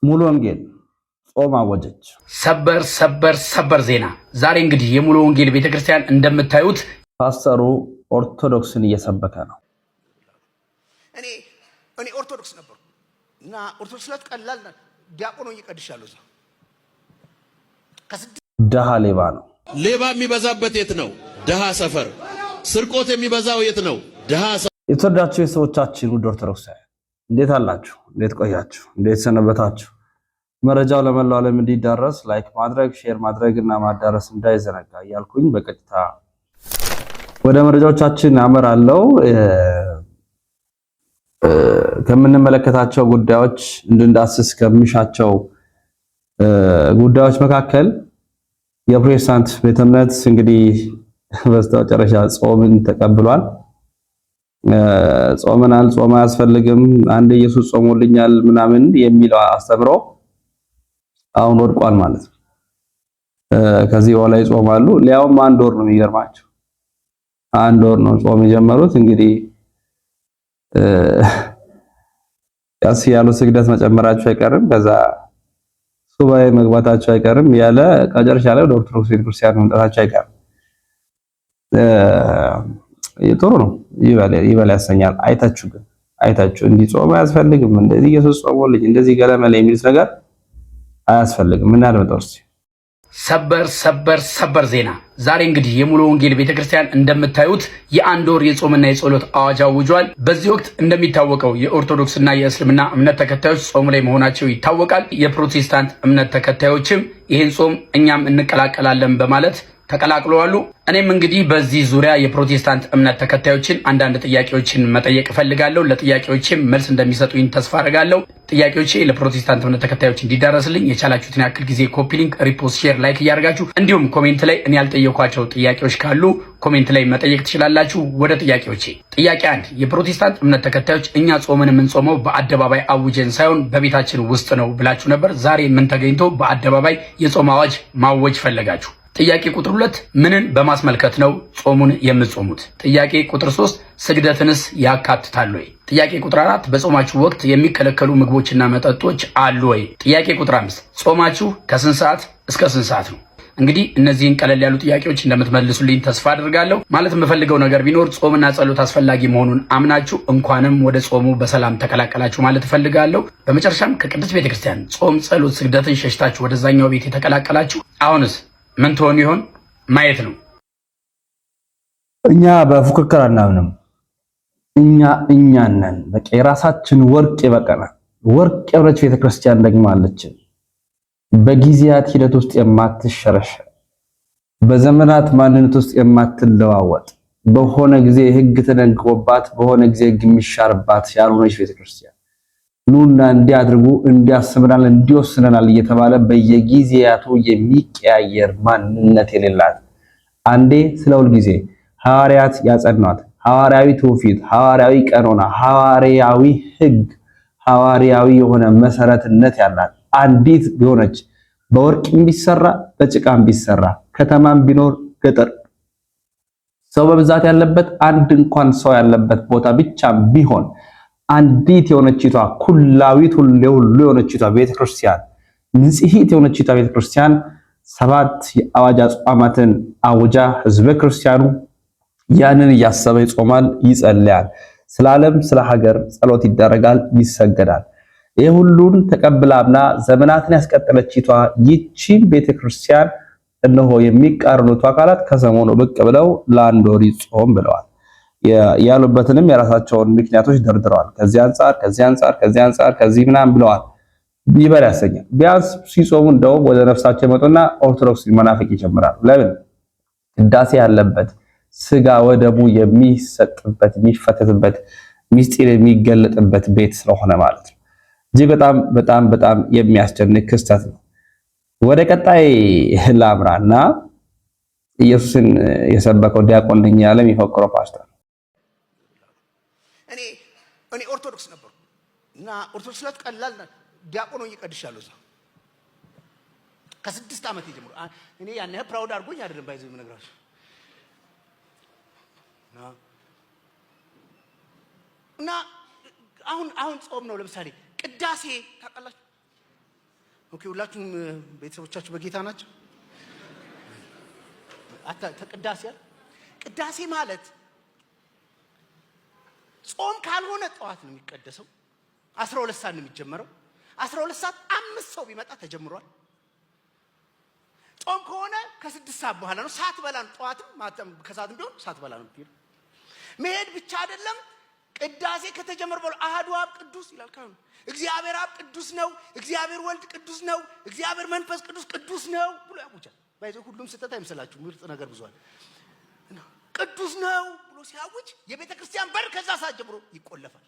ሙሉ ወንጌል ጾም አወጀች። ሰበር ዜና። ዛሬ እንግዲህ የሙሉ ወንጌል ቤተክርስቲያን እንደምታዩት ፓስተሩ ኦርቶዶክስን እየሰበከ ነው። እኔ ኦርቶዶክስ ነበር እና ኦርቶዶክስ ለት ቀላል ዲያቆን ሆኜ ቀድሻለሁ። ደሃ ሌባ ነው። ሌባ የሚበዛበት የት ነው? ደሃ ሰፈር። ስርቆት የሚበዛው የት ነው? ደሃ ሰፈር። የተወዳችሁ የሰዎቻችን ውድ ኦርቶዶክሳውያን እንዴት አላችሁ? እንዴት ቆያችሁ? እንዴት ሰነበታችሁ? መረጃው ለመላው ዓለም እንዲዳረስ ላይክ ማድረግ፣ ሼር ማድረግ እና ማዳረስ እንዳይዘነጋ እያልኩኝ በቀጥታ ወደ መረጃዎቻችን አመራለሁ። ከምንመለከታቸው ጉዳዮች እንድንዳስስ ከሚሻቸው ጉዳዮች መካከል የፕሮቴስታንት ቤተ እምነት እንግዲህ በስተመጨረሻ ጾምን ተቀብሏል። ጾመናል፣ ጾም አያስፈልግም፣ አንድ ኢየሱስ ጾሞልኛል ምናምን የሚለው አስተምሮ አሁን ወድቋል ማለት ነው። ከዚህ በኋላ ይጾማሉ። ሊያውም አንድ ወር ነው። የሚገርማቸው አንድ ወር ነው ጾም የጀመሩት። እንግዲህ ያስ ያሉ ስግደት መጨመራቸው አይቀርም፣ ከዛ ሱባኤ መግባታቸው አይቀርም፣ ያለ መጨረሻ ላይ ወደ ኦርቶዶክስ ቤተክርስቲያን መምጣታቸው አይቀርም። ጥሩ ነው፣ ይበል ያሰኛል። አይታችሁ እንዲህ ጾም አያስፈልግም፣ እንደዚህ ኢየሱስ ጾሞልኝ እንደዚህ ገለመለ የሚሉት ነገር አያስፈልግም። ምን አድርገው ሰበር ዜና። ዛሬ እንግዲህ የሙሉ ወንጌል ቤተክርስቲያን እንደምታዩት የአንድ ወር የጾምና የጸሎት አዋጅ አውጇል። በዚህ ወቅት እንደሚታወቀው የኦርቶዶክስና የእስልምና እምነት ተከታዮች ጾም ላይ መሆናቸው ይታወቃል። የፕሮቴስታንት እምነት ተከታዮችም ይህን ጾም እኛም እንቀላቀላለን በማለት ተቀላቅለዋል። እኔም እንግዲህ በዚህ ዙሪያ የፕሮቴስታንት እምነት ተከታዮችን አንዳንድ ጥያቄዎችን መጠየቅ እፈልጋለሁ። ለጥያቄዎችም መልስ እንደሚሰጡኝ ተስፋ አደርጋለሁ። ጥያቄዎቼ ለፕሮቴስታንት እምነት ተከታዮች እንዲዳረስልኝ የቻላችሁትን ያክል ጊዜ ኮፒ ሊንክ፣ ሪፖስት፣ ሼር፣ ላይክ እያደረጋችሁ እንዲሁም ኮሜንት ላይ እኔ ያልጠየኳቸው ጥያቄዎች ካሉ ኮሜንት ላይ መጠየቅ ትችላላችሁ። ወደ ጥያቄዎቼ። ጥያቄ 1 የፕሮቴስታንት እምነት ተከታዮች እኛ ጾምን የምንጾመው በአደባባይ አውጀን ሳይሆን በቤታችን ውስጥ ነው ብላችሁ ነበር። ዛሬ ምን ተገኝቶ በአደባባይ የጾም አዋጅ ማወጅ ፈለጋችሁ? ጥያቄ ቁጥር 2 ምንን በማስመልከት ነው ጾሙን የምትጾሙት? ጥያቄ ቁጥር 3 ስግደትንስ ያካትታል ወይ? ጥያቄ ቁጥር 4 በጾማችሁ ወቅት የሚከለከሉ ምግቦችና መጠጦች አሉ ወይ? ጥያቄ ቁጥር 5 ጾማችሁ ከስንት ሰዓት እስከ ስንት ሰዓት ነው? እንግዲህ እነዚህን ቀለል ያሉ ጥያቄዎች እንደምትመልሱልኝ ተስፋ አድርጋለሁ። ማለት የምፈልገው ነገር ቢኖር ጾምና ጸሎት አስፈላጊ መሆኑን አምናችሁ እንኳንም ወደ ጾሙ በሰላም ተቀላቀላችሁ ማለት እፈልጋለሁ። በመጨረሻም ከቅድስት ቤተክርስቲያን ጾም፣ ጸሎት፣ ስግደትን ሸሽታችሁ ወደዛኛው ቤት የተቀላቀላችሁ አሁንስ ምን ትሆን ይሆን? ማየት ነው። እኛ በፉክክር አናምንም። እኛ ነን። በቃ የራሳችን ወርቅ ይበቃናል። ወርቅ የሆነች ቤተክርስቲያን ደግሞ አለችን። በጊዜያት ሂደት ውስጥ የማትሸረሸር፣ በዘመናት ማንነት ውስጥ የማትለዋወጥ፣ በሆነ ጊዜ ህግ ተደንግጎባት በሆነ ጊዜ ህግ የሚሻርባት ያልሆነች ቤተክርስቲያን ኑና እንዲያድርጉ እንዲያስብናል እንዲወስነናል እየተባለ በየጊዜያቱ የሚቀያየር ማንነት የሌላት አንዴ ስለሁል ጊዜ ሐዋርያት ያጸናት ሐዋርያዊ ትውፊት፣ ሐዋርያዊ ቀኖና፣ ሐዋርያዊ ህግ፣ ሐዋርያዊ የሆነ መሰረትነት ያላት አንዲት ቢሆነች በወርቅም ቢሰራ በጭቃም ቢሰራ ከተማም ቢኖር ገጠር ሰው በብዛት ያለበት አንድ እንኳን ሰው ያለበት ቦታ ብቻ ቢሆን አንዲት የሆነችቷ ኩላዊት ሁሉ የሆነችቷ ቤተክርስቲያን ንጽሕት የሆነችቷ ቤተክርስቲያን 7 የአዋጅ አጽዋማትን አውጃ ህዝበ ክርስቲያኑ ያንን እያሰበ ይጾማል፣ ይጸልያል። ስለ ዓለም ስለ ሀገር ጸሎት ይደረጋል፣ ይሰገዳል። ይህ ሁሉን ተቀብላና ዘመናትን ያስቀጠለችቷ ይቺን ቤተክርስቲያን እነሆ የሚቃረኑት አካላት ከሰሞኑ ብቅ ብለው ለአንድ ወር ይጾም ብለዋል። ያሉበትንም የራሳቸውን ምክንያቶች ደርድረዋል። ከዚህ አንፃር ከዚህ ምናምን ብለዋል። ይበል ያሰኛል። ቢያንስ ሲጾሙ እንደው ወደ ነፍሳቸው መጡና ኦርቶዶክስ መናፍቅ ይጀምራሉ። ለምን? ቅዳሴ ያለበት ስጋ ወደሙ የሚሰጥበት የሚፈተትበት ሚስጢር የሚገለጥበት ቤት ስለሆነ ማለት ነው። እዚህ በጣም የሚያስጨንቅ ክስተት ነው። ወደ ቀጣይ ላምራና ኢየሱስን የሰበከው ዲያቆን ነኝ ያለ የሚፈክረው ፓስተር እኔ ኦርቶዶክስ ነበር እና ኦርቶዶክስ ለት ቀላል ዲያቆን ሆኜ ቀድሻለሁ። ከ6 ዓመት ጀምሮ እኔ ያን ፕራውድ አድርጎኝ አይደለም ባይዘው የምነግራችሁ እና አሁን ጾም ነው። ለምሳሌ ቅዳሴ ታውቃላችሁ? ኦኬ ሁላችሁም ቤተሰቦቻችሁ በጌታ ናቸው? ቅዳሴ ማለት ጾም ካልሆነ ጠዋት ነው የሚቀደሰው። 12 ሰዓት ነው የሚጀመረው። 12 ሰዓት 5 ሰው ቢመጣ ተጀምሯል። ጾም ከሆነ ከ6 ሰዓት በኋላ ነው። ሰዓት በላ ነው። ጠዋትም ማታም ከሰዓትም ቢሆን ሰዓት በላ ነው። መሄድ ብቻ አይደለም። ቅዳሴ ከተጀመረ በኋላ አሐዱ አብ ቅዱስ ይላል ካህኑ። እግዚአብሔር አብ ቅዱስ ነው፣ እግዚአብሔር ወልድ ቅዱስ ነው፣ እግዚአብሔር መንፈስ ቅዱስ ቅዱስ ነው ብሎ ያውጃል። ባይዘው ሁሉም ስተት አይመስላችሁ፣ ምርጥ ነገር ብዙዋል። ቅዱስ ነው ብሎ ሲያውጅ የቤተ ክርስቲያን በር ከዛ ሰዓት ጀምሮ ይቆለፋል።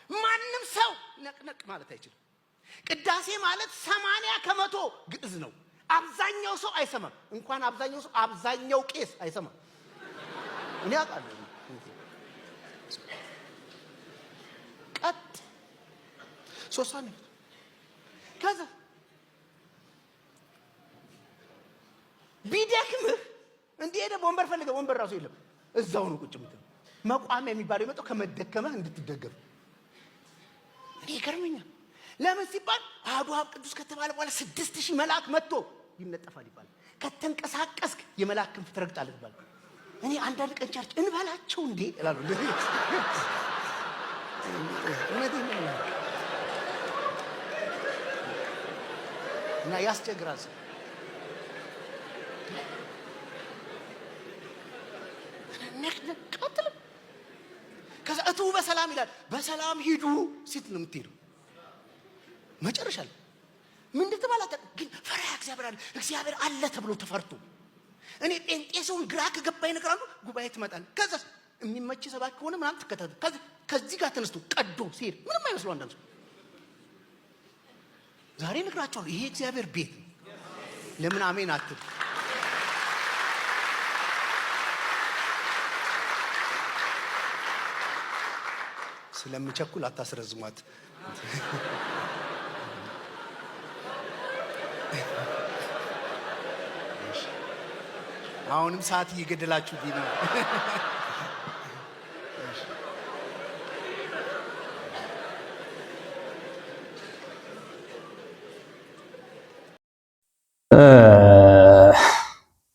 ማንም ሰው ነቅነቅ ማለት አይችልም። ቅዳሴ ማለት 80% ግዕዝ ነው። አብዛኛው ሰው አይሰማም። እንኳን አብዛኛው ሰው አብዛኛው ቄስ አይሰማም። እኔ አውቃለሁ። ቀጥ ሶስት ነው። ከዛ ቢደክምህ እንዲሄደ ወንበር ፈልገህ ወንበር ራሱ የለም። እዛው ነው ቁጭ የምትለው። መቋሚያ የሚባለው የመጣው ከመደከመህ እንድትደገፍ። እኔ ይገርመኛል። ለምን ሲባል አሐዱ አብ ቅዱስ ከተባለ በኋላ 6000 መልአክ መጥቶ ይነጠፋል ይባላል። ከተንቀሳቀስክ የመልአክ ክንፍ ትረግጣለህ ይባላል። እኔ አንዳንድ ቀን ቸርች እንበላቸው እንዴ እላለሁ። እና ያስቸግራል። ነቅነቃትል ከዛ እቱ በሰላም ይላል። በሰላም ሂዱ ሲት ነው የምትሄደው። መጨረሻ ላይ ምን እንደተባለ ግን ፈሪሃ እግዚአብሔር አለ ተብሎ ተፈርቶ እኔ ጴንጤ ሰውን ግራ ከገባኝ ነገር አሉ። ጉባኤ ትመጣለህ። ከዛ የሚመች ሰባኪ ከሆነ ምናምን ትከታተል። ከዚህ ጋር ተነስቶ ቀዶ ሲሄድ ምንም አይመስለው አንዳንዱ። ዛሬ ነግራቸዋለሁ፣ ይሄ እግዚአብሔር ቤት ለምን አሜን አትል? ስለምቸኩል አታስረዝሟት። አሁንም ሰዓት እየገደላችሁ ነው።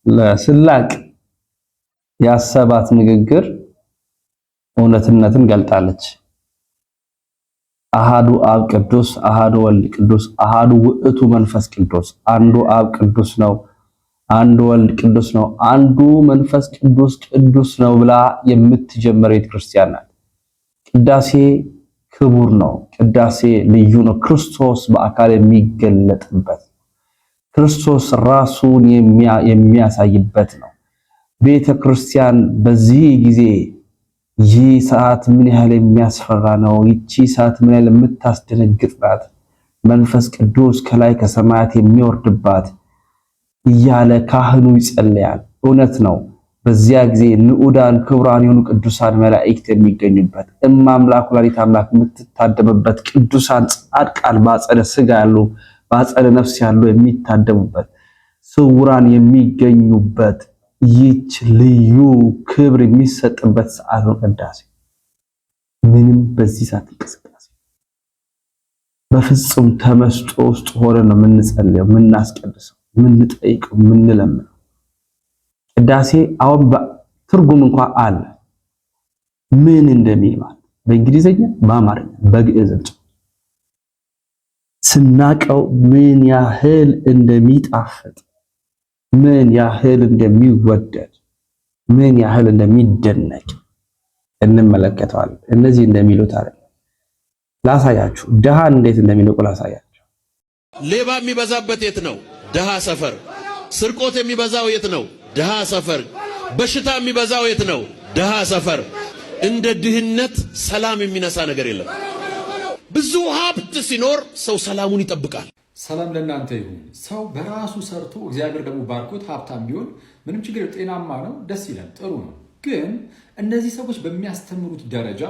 ለስላቅ ያሰባት ንግግር እውነትነትን ገልጣለች። አሐዱ አብ ቅዱስ፣ አሐዱ ወልድ ቅዱስ፣ አሐዱ ውእቱ መንፈስ ቅዱስ። አንዱ አብ ቅዱስ ነው፣ አንዱ ወልድ ቅዱስ ነው፣ አንዱ መንፈስ ቅዱስ ቅዱስ ነው ብላ የምትጀምር ቤተክርስቲያን ናት። ቅዳሴ ክቡር ነው። ቅዳሴ ልዩ ነው። ክርስቶስ በአካል የሚገለጥበት፣ ክርስቶስ ራሱን የሚያሳይበት ነው። ቤተክርስቲያን በዚህ ጊዜ ይህ ሰዓት ምን ያህል የሚያስፈራ ነው፣ ይቺ ሰዓት ምን ያህል የምታስደነግጥ ናት፣ መንፈስ ቅዱስ ከላይ ከሰማያት የሚወርድባት እያለ ካህኑ ይጸልያል። እውነት ነው። በዚያ ጊዜ ንዑዳን ክቡራን የሆኑ ቅዱሳን መላእክት የሚገኙበት፣ እማምላክ ወላዲተ አምላክ የምትታደምበት፣ ቅዱሳን ጻድቃን በአጸደ ሥጋ ያሉ በአጸደ ነፍስ ያሉ የሚታደሙበት፣ ስውራን የሚገኙበት ይህች ልዩ ክብር የሚሰጥበት ሰዓት ነው ቅዳሴ። ምንም በዚህ ሰዓት እንቅስቃሴ በፍጹም ተመስጦ ውስጥ ሆነን ነው የምንጸልየው፣ የምናስቀድሰው፣ የምንጠይቀው፣ የምንለምነው። ቅዳሴ አሁን ትርጉም እንኳን አለ ምን እንደሚል ማለት በእንግሊዘኛ፣ በአማርኛ፣ በግዕዝም ስናቀው ምን ያህል እንደሚጣፍጥ፣ ምን ያህል እንደሚወደድ፣ ምን ያህል እንደሚደነቅ እንመለከተዋለን። እነዚህ እንደሚሉት አይደለም። ላሳያችሁ፣ ድሃን እንዴት እንደሚንቁ ላሳያችሁ። ሌባ የሚበዛበት የት ነው? ድሃ ሰፈር። ስርቆት የሚበዛው የት ነው? ድሃ ሰፈር። በሽታ የሚበዛው የት ነው? ድሃ ሰፈር። እንደ ድህነት ሰላም የሚነሳ ነገር የለም። ብዙ ሀብት ሲኖር ሰው ሰላሙን ይጠብቃል። ሰላም ለእናንተ ይሁን። ሰው በራሱ ሰርቶ እግዚአብሔር ደግሞ ባርኮት ሀብታም ቢሆን ምንም ችግር፣ ጤናማ ነው፣ ደስ ይላል፣ ጥሩ ነው። ግን እነዚህ ሰዎች በሚያስተምሩት ደረጃ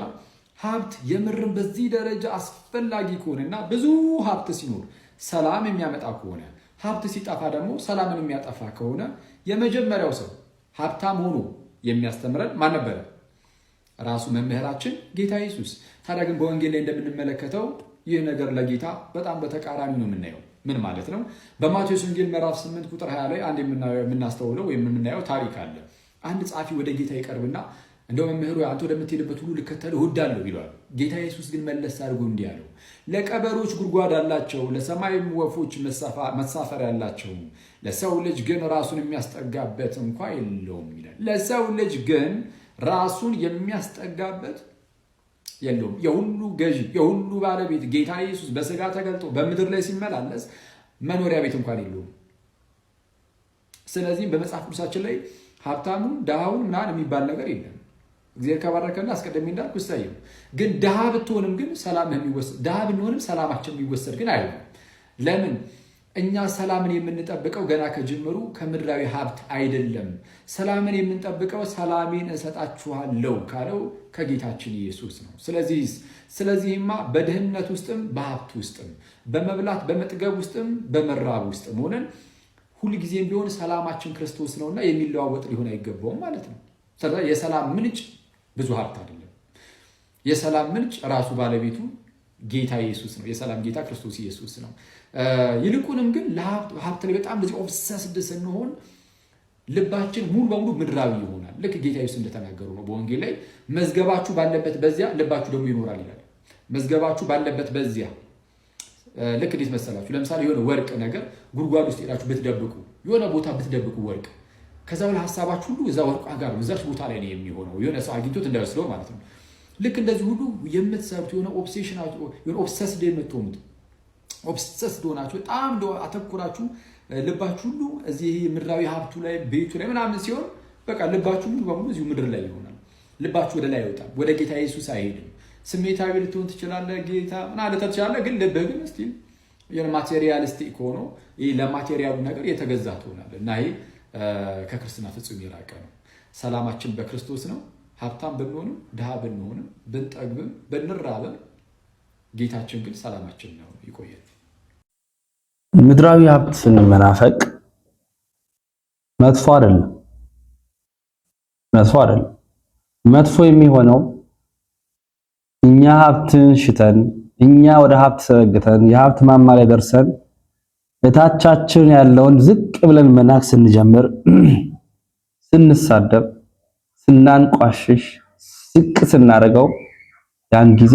ሀብት የምርም በዚህ ደረጃ አስፈላጊ ከሆነና ብዙ ሀብት ሲኖር ሰላም የሚያመጣ ከሆነ፣ ሀብት ሲጠፋ ደግሞ ሰላምን የሚያጠፋ ከሆነ የመጀመሪያው ሰው ሀብታም ሆኖ የሚያስተምረን ማን ነበረ? ራሱ መምህራችን ጌታ ኢየሱስ። ታዲያ ግን በወንጌል ላይ እንደምንመለከተው ይህ ነገር ለጌታ በጣም በተቃራኒ ነው የምናየው። ምን ማለት ነው? በማቴዎስ ወንጌል ምዕራፍ 8 ቁጥር 20 ላይ አንድ የምናስተውለው ወይም የምናየው ታሪክ አለ። አንድ ጻፊ ወደ ጌታ ይቀርብና እንደው መምህሩ አንተ ወደምትሄድበት ሁሉ ልከተልህ እወዳለሁ ይለዋል። ጌታ ኢየሱስ ግን መለስ አድርጎ እንዲህ አለው፣ ለቀበሮች ጉድጓድ አላቸው፣ ለሰማይም ወፎች መሳፈሪያ አላቸው፣ ለሰው ልጅ ግን ራሱን የሚያስጠጋበት እንኳ የለውም ይላል። ለሰው ልጅ ግን ራሱን የሚያስጠጋበት የለውም። የሁሉ ገዢ የሁሉ ባለቤት ጌታ ኢየሱስ በስጋ ተገልጦ በምድር ላይ ሲመላለስ መኖሪያ ቤት እንኳን የለውም። ስለዚህ በመጽሐፍ ቅዱሳችን ላይ ሀብታሙን ድሃውን ምናምን የሚባል ነገር የለም። እግዚአብሔር ከባረከና አስቀድሜ እንዳልኩ ይስተያዩ። ግን ድሃ ብትሆንም ግን ሰላምህ የሚወሰድ ድሃ ብንሆንም ሰላማችን የሚወሰድ ግን አይሆንም። ለምን? እኛ ሰላምን የምንጠብቀው ገና ከጅምሩ ከምድራዊ ሀብት አይደለም። ሰላምን የምንጠብቀው ሰላሜን እሰጣችኋለሁ ካለው ከጌታችን ኢየሱስ ነው። ስለዚህማ በድህነት ውስጥም በሀብት ውስጥም በመብላት በመጥገብ ውስጥም በመራብ ውስጥም ሆነን ሁልጊዜም ቢሆን ሰላማችን ክርስቶስ ነውና የሚለዋወጥ ሊሆን አይገባውም ማለት ነው። ስለዚህ የሰላም ምንጭ ብዙ ሀብት አይደለም። የሰላም ምንጭ ራሱ ባለቤቱ ጌታ ኢየሱስ ነው። የሰላም ጌታ ክርስቶስ ኢየሱስ ነው። ይልቁንም ግን ለሀብት ላይ በጣም በዚህ ኦብሰስድ ስንሆን ልባችን ሙሉ በሙሉ ምድራዊ ይሆናል። ልክ ጌታ ኢየሱስ እንደተናገሩ ነው በወንጌል ላይ መዝገባችሁ ባለበት በዚያ ልባችሁ ደግሞ ይኖራል ይላል። መዝገባችሁ ባለበት በዚያ ልክ እንዴት መሰላችሁ? ለምሳሌ የሆነ ወርቅ ነገር ጉድጓድ ውስጥ ሄዳችሁ ብትደብቁ፣ የሆነ ቦታ ብትደብቁ ወርቅ ከዛ በኋላ ሀሳባችሁ ሁሉ እዛ ወርቋ ጋር ነው፣ እዛች ቦታ ላይ ነው የሚሆነው። የሆነ ሰው አግኝቶት እንዳይወስደው ማለት ነው። ልክ እንደዚህ ሁሉ የምትሰሩት የሆነ ኦብሴሽን የሆነ ኦብሰስድ የምትሆኑት ኦብሰስድ ሆናችሁ በጣም አተኩራችሁ ልባችሁ ሁሉ እዚህ ምድራዊ ሀብቱ ላይ ቤቱ ላይ ምናምን ሲሆን በቃ ልባችሁ ሙሉ በሙሉ እዚሁ ምድር ላይ ይሆናል። ልባችሁ ወደ ላይ አይወጣም፣ ወደ ጌታ ኢየሱስ አይሄድም። ስሜታዊ ልትሆን ትችላለህ፣ ጌታ ምናምን ትችላለህ፣ ግን ልብህ ግን እስቲ የሆነ ማቴሪያሊስቲክ ሆኖ ይሄ ለማቴሪያሉ ነገር የተገዛ ትሆናለህ እና ይሄ ከክርስትና ፍጹም የራቀ ነው። ሰላማችን በክርስቶስ ነው። ሀብታም ብንሆንም ድሃ ብንሆንም ብንጠግብም ብንራብም ጌታችን ግን ሰላማችን ነው። ይቆያል። ምድራዊ ሀብትን መናፈቅ መጥፎ አይደለም። መጥፎ የሚሆነው እኛ ሀብትን ሽተን እኛ ወደ ሀብት ሰግተን የሀብት ማማ ላይ ደርሰን እታቻችን ያለውን ዝቅ ብለን መናቅ ስንጀምር፣ ስንሳደብ፣ ስናንቋሽሽ፣ ዝቅ ስናደርገው ያን ጊዜ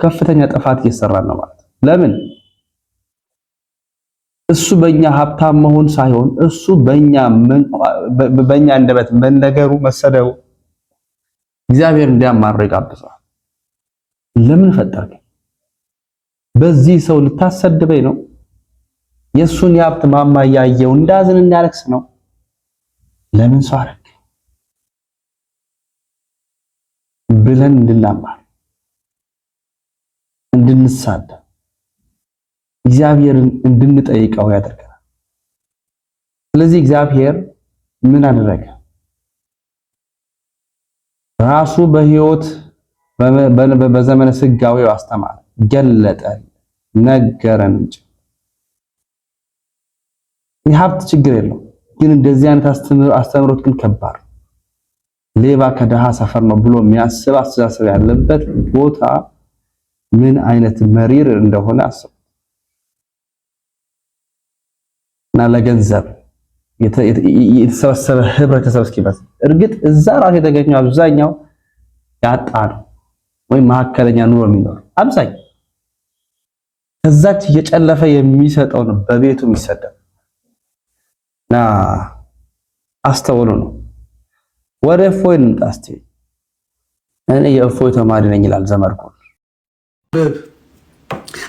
ከፍተኛ ጥፋት እየሰራን ነው ማለት ነው። ለምን? እሱ በእኛ ሀብታም መሆን ሳይሆን እሱ በእኛ አንደበት መነገሩ መሰደቡ እግዚአብሔር እንዲያማረው ይጋብዛል። ለምን ፈጠርከኝ? በዚህ ሰው ልታሰድበኝ ነው? የእሱን የሀብት ማማ እያየው እንዳዝን እንዳለቅስ ነው? ለምን ሰው አደረግ ብለን እንድናማር እንድንሳደብ እግዚአብሔርን እንድንጠይቀው ያደርገናል። ስለዚህ እግዚአብሔር ምን አደረገ? ራሱ በሕይወት በዘመነ ስጋዌው አስተማረ፣ ገለጠ፣ ነገረን። የሀብት ችግር የለው፣ ግን እንደዚህ አይነት አስተምሮት ግን ከባድ ነው። ሌባ ከደሃ ሰፈር ነው ብሎ የሚያስብ አስተሳሰብ ያለበት ቦታ ምን አይነት መሪር እንደሆነ አስቡ። እና ለገንዘብ የተሰበሰበ ህብረተሰብ እስኪመስል እርግጥ እዛ ራስ የተገኘው አብዛኛው ያጣ ነው ወይም መካከለኛ ኑሮ የሚኖር አብዛኛው ከዛች እየጨለፈ የሚሰጠው ነው በቤቱ የሚሰደው እና አስተውሉ ነው። ወደ እፎይ እንምጣ እስቲ። እኔ የእፎይ ተማሪ ነኝ ይላል ዘመድኩን።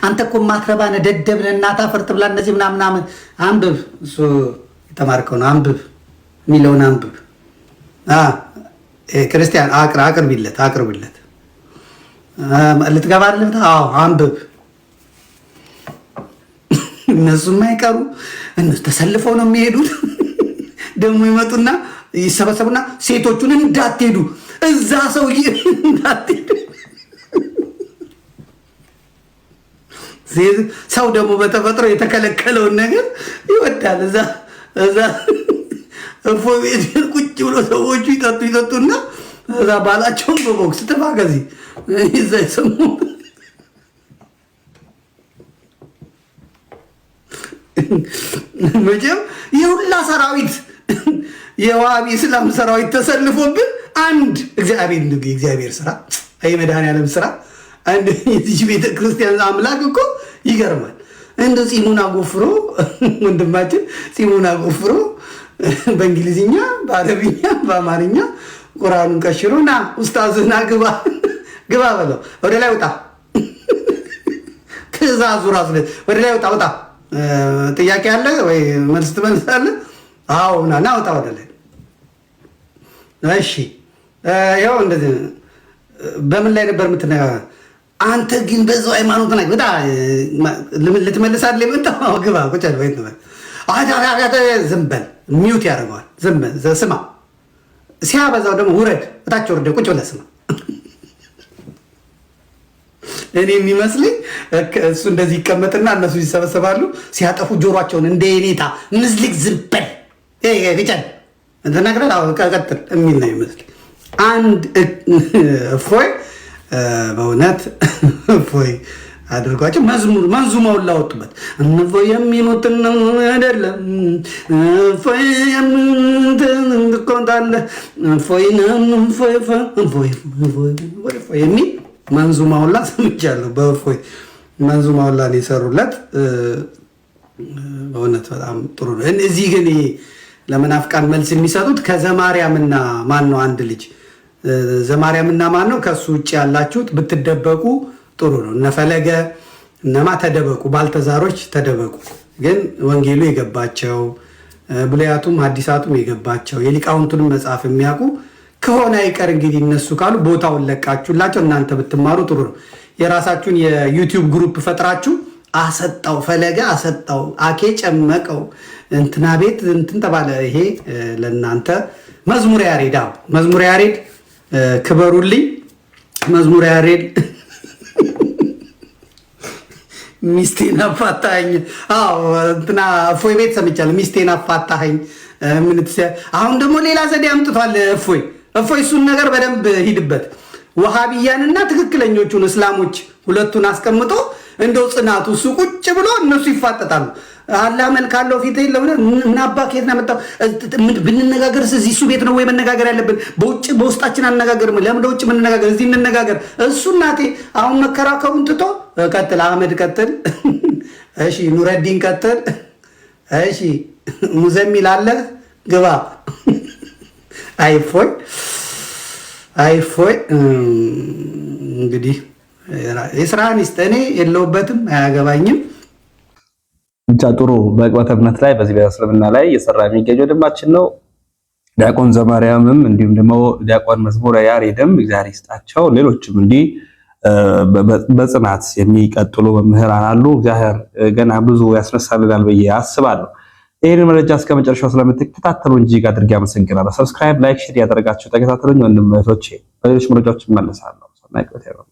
አንተ እኮ ማትረባ ነህ፣ ደደብ ነህ፣ እናትህ አፈር ትብላ፣ እነዚህ ምናምን አንብብ። እሱ የተማርከው ነው። አንብብ የሚለውን አንብብ። ክርስቲያን አቅርብለት ልትገባ አይደለም? አዎ አንብብ። እነሱም አይቀሩ፣ እነሱ ተሰልፈው ነው የሚሄዱት። ደግሞ ይመጡና ይሰበሰቡና ሴቶቹን እንዳትሄዱ እዛ ሰውዬ እንዳትሄዱ። ሰው ደግሞ በተፈጥሮ የተከለከለውን ነገር ይወዳል። እዛ እፎ ቤት ቁጭ ብሎ ሰዎቹ ይጠጡና እዛ ባላቸውን በቦክስ ጥፋ ከዚህ እዛ ይሰሙ መቼም የሁላ ሰራዊት የዋሃቢ እስላም ሰራዊት ተሰልፎብን አንድ እግዚአብሔር ስራ መድኃኒዓለም ስራ አንድ የዚህ ቤተክርስቲያን አምላክ እኮ ይገርማል። እንደ ጺሙን አጎፍሮ ወንድማችን ጺሙን አጎፍሮ በእንግሊዝኛ በአረብኛ በአማርኛ ቁርአኑን ቀሽሮና ኡስታዝና ግባ በለው ወደ ላይ ወጣ ትእዛዙ ራሱ ወደ ላይ ወጣ ጥያቄ አለ ወይ መልስ ትመልሳለህ? አዎ ና ወጣ ወደ ላይ። እሺ ያው እንደዚህ በምን ላይ ነበር የምትነጋገር? አንተ ግን በዛው ሃይማኖት ነህ በጣም ልትመልሳለህ የመጣው ግባ ቁጭ በል ወይ ነው ዝም በል ሚውት ያደርገዋል። ዝም በል ስማ፣ ሲያበዛው ደግሞ ውረድ እታች ወርደ ቁጭ ብለህ ስማ። እኔ የሚመስለኝ እሱ እንደዚህ ይቀመጥና እነሱ ይሰበሰባሉ፣ ሲያጠፉ ጆሯቸውን እንደ የኔታ ምዝልቅ ዝም በል ግጨን ተናግረን ቀጥል የሚል ነው ይመስለኝ። አንድ እፎይ በእውነት እፎይ አድርጓቸው መንዙማውን ላወጡበት እፎይ የሚሉትን አይደለም እፎይ የምትቆጣለ እፎይ የሚል መንዙማውን ላ ሰምቻለሁ። በእፎይ መንዙማውን ላ የሰሩለት በእውነት በጣም ጥሩ ነው። እዚህ ግን ለመናፍቃን መልስ የሚሰጡት ከዘማርያምና ማን ነው አንድ ልጅ ዘማርያምና ማን ነው ከሱ ውጭ ያላችሁት ብትደበቁ ጥሩ ነው። እነፈለገ እነማ ተደበቁ፣ ባልተዛሮች ተደበቁ። ግን ወንጌሉ የገባቸው ብሉያቱም ሐዲሳቱም የገባቸው የሊቃውንቱንም መጽሐፍ የሚያውቁ ከሆነ አይቀር እንግዲህ እነሱ ካሉ ቦታውን ለቃችሁላቸው እናንተ ብትማሩ ጥሩ ነው። የራሳችሁን የዩቲዩብ ግሩፕ ፈጥራችሁ አሰጣው ፈለገ አሰጣው አኬ ጨመቀው እንትና ቤት እንትን ተባለ። ይሄ ለእናንተ መዝሙረ ያሬድ መዝሙረ ያሬድ ክበሩልኝ። መዝሙረ ያሬድ ሚስቴን አፋታኝ። እንትና እፎይ ቤት ሰምቻለሁ። ሚስቴን አፋታኝ አሁን ደግሞ ሌላ ዘዴ አምጥቷል እፎይ። እሱን ነገር በደንብ ሂድበት። ወሃቢያንና ትክክለኞቹን እስላሞች ሁለቱን አስቀምጦ እንደው ጽናቱ እሱ ቁጭ ብሎ እነሱ ይፋጠጣሉ። አላህ መልካለው ፊት የለው እና አባ ከየት ነው መጣው ብንነጋገር እዚህ እሱ ቤት ነው ወይ መነጋገር ያለብን? በውጭ በውስጣችን አነጋገር ለምን ውጭ መነጋገር እዚህ እንነጋገር። እሱ እናቴ አሁን መከራከሩን ትቶ ቀጥል፣ አህመድ ቀጥል፣ እሺ ኑረዲን ቀጥል፣ እሺ ሙዘሚል አለ ግባ። አይፎይ እንግዲህ የስራን ይስጠኔ የለውበትም አያገባኝም። ብቻ ጥሩ በቅበተ እምነት ላይ በዚህ በእስልምና ላይ እየሰራ የሚገኘው ወንድማችን ነው። ዲያቆን ዘማርያምም እንዲሁም ደግሞ ዲያቆን መዝሙረ ያሬድም እግዚአብሔር ይስጣቸው። ሌሎችም እንዲህ በጽናት የሚቀጥሉ መምህራን አሉ። እግዚአብሔር ገና ብዙ ያስነሳልናል ብዬ አስባለሁ። ይህን መረጃ እስከ መጨረሻው ስለምትከታተሉ እጅግ አድርጌ አመሰግናለሁ። ሰብስክራይብ፣ ላይክ፣ ሼር ያደረጋችሁ ተከታተሉኝ ወንድም እህቶቼ። በሌሎች መረጃዎች እመለሳለሁ። ሰናይ ቆይታ ይሁን።